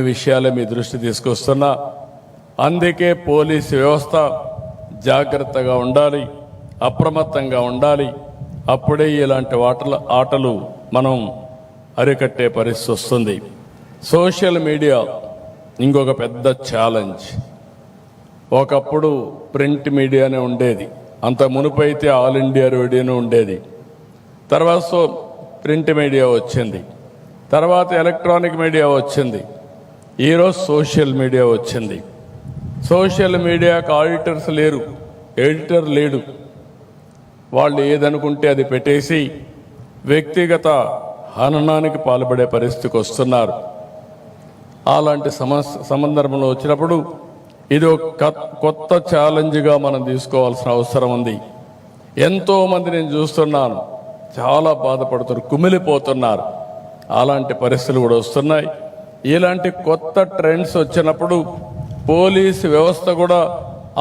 విషయాలే మీ దృష్టి తీసుకొస్తున్నా. అందుకే పోలీసు వ్యవస్థ జాగ్రత్తగా ఉండాలి, అప్రమత్తంగా ఉండాలి. అప్పుడే ఇలాంటి ఆటలు మనం అరికట్టే పరిస్థితి వస్తుంది. సోషల్ మీడియా ఇంకొక పెద్ద ఛాలెంజ్. ఒకప్పుడు ప్రింట్ మీడియానే ఉండేది, అంత మునుపైతే ఆల్ ఇండియా రేడియోనే ఉండేది. తర్వాత ప్రింట్ మీడియా వచ్చింది, తర్వాత ఎలక్ట్రానిక్ మీడియా వచ్చింది, ఈరోజు సోషల్ మీడియా వచ్చింది. సోషల్ మీడియాకు ఆడిటర్స్ లేరు, ఎడిటర్ లేడు. వాళ్ళు ఏదనుకుంటే అది పెట్టేసి వ్యక్తిగత హననానికి పాల్పడే పరిస్థితికి వస్తున్నారు. అలాంటి సందర్భంలో వచ్చినప్పుడు ఇది ఒక కొత్త ఛాలెంజ్గా మనం తీసుకోవాల్సిన అవసరం ఉంది. ఎంతోమంది నేను చూస్తున్నాను, చాలా బాధపడుతున్నారు, కుమిలిపోతున్నారు. అలాంటి పరిస్థితులు కూడా వస్తున్నాయి. ఇలాంటి కొత్త ట్రెండ్స్ వచ్చినప్పుడు పోలీసు వ్యవస్థ కూడా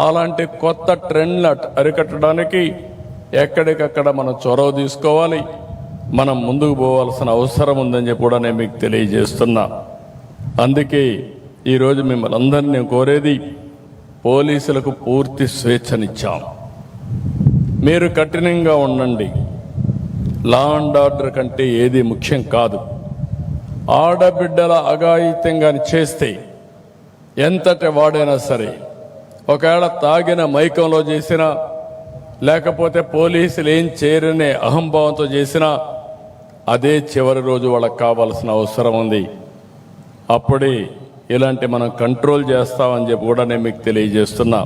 అలాంటి కొత్త ట్రెండ్ని అరికట్టడానికి ఎక్కడికక్కడ మనం చొరవ తీసుకోవాలి, మనం ముందుకు పోవాల్సిన అవసరం ఉందని చెప్పి కూడా నేను మీకు తెలియజేస్తున్నా. అందుకే ఈరోజు మిమ్మల్ని అందరినీ కోరేది, పోలీసులకు పూర్తి స్వేచ్ఛనిచ్చాం. మీరు కఠినంగా ఉండండి. లా అండ్ ఆర్డర్ కంటే ఏది ముఖ్యం కాదు. ఆడబిడ్డల అఘాయిత్యంగా చేస్తే ఎంతటి వాడైనా సరే, ఒకవేళ తాగిన మైకంలో చేసినా, లేకపోతే పోలీసులు ఏం చేయరనే అహంభావంతో చేసినా, అదే చివరి రోజు వాళ్ళకి కావాల్సిన అవసరం ఉంది. అప్పుడే ఇలాంటి మనం కంట్రోల్ చేస్తామని చెప్పి కూడా నేను మీకు తెలియజేస్తున్నా.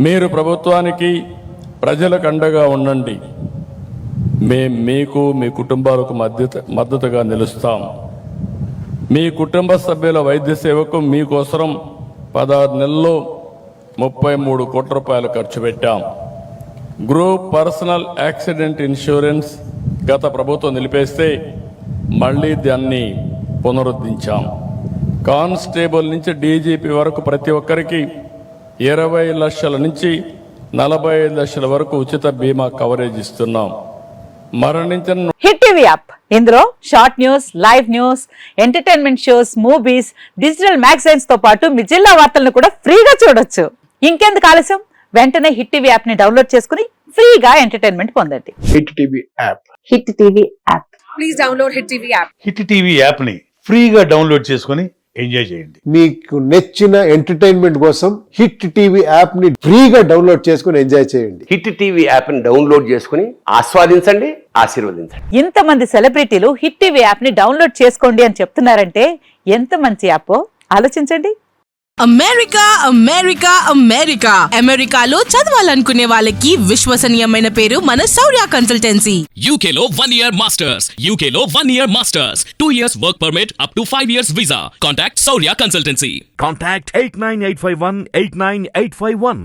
మీరు ప్రభుత్వానికి, ప్రజలకు అండగా ఉండండి. మేము మీకు, మీ కుటుంబాలకు మద్దతుగా నిలుస్తాం. మీ కుటుంబ సభ్యుల వైద్య సేవకు మీకోసం 16 నెలల్లో 33 కోట్ల రూపాయలు ఖర్చు పెట్టాం. గ్రూప్ పర్సనల్ యాక్సిడెంట్ ఇన్సూరెన్స్ గత ప్రభుత్వం నిలిపేస్తే మళ్ళీ దాన్ని పునరుద్ధరించాం. కానిస్టేబుల్ నుంచి డీజీపీ వరకు ప్రతి ఒక్కరికి 20 లక్షల నుంచి 45 లక్షల వరకు ఉచిత బీమా కవరేజ్ ఇస్తున్నాం. మరణించిన హిట్ టీవీ యాప్, ఇందులో short news, live news, entertainment shows, movies, digital magazines తో పాటు మీ జిల్లా వార్తలను కూడా ఫ్రీగా చూడొచ్చు. ఇంకెందుకు ఆలస్యం, వెంటనే హిట్ టీవీ యాప్ ని డౌన్లోడ్ చేసుకుని ఫ్రీగా ఎంటర్టైన్మెంట్ పొందండి. Hit TV app, hit TV app, please download hit TV app. Hit TV app ని ఫ్రీగా డౌన్లోడ్ చేసుకుని ఎంజాయ్ చేయండి. మీకు నచ్చిన ఎంటర్టైన్మెంట్ కోసం హిట్ టీవీ యాప్ ని ఫ్రీగా డౌన్లోడ్ చేసుకుని ఎంజాయ్ చేయండి. హిట్ టీవీ యాప్ ని డౌన్లోడ్ చేసుకుని ఆస్వాదించండి, ఆశీర్వదించండి. ఇంతమంది సెలబ్రిటీలు హిట్ టీవీ యాప్ ని డౌన్లోడ్ చేసుకోండి అని చెప్తున్నారంటే ఎంత మంచి యాప్ ఆలోచించండి. అమెరికా అమెరికా అమెరికా అమెరికాలో చదవాలనుకునే వాళ్ళకి విశ్వసనీయమైన పేరు మన శౌర్య కన్సల్టెన్సీ. UK లో 1 year masters, UK లో 1 year masters, 2 years work permit up to 5 years visa. Contact Shaurya Consultancy. Contact 89851 89851.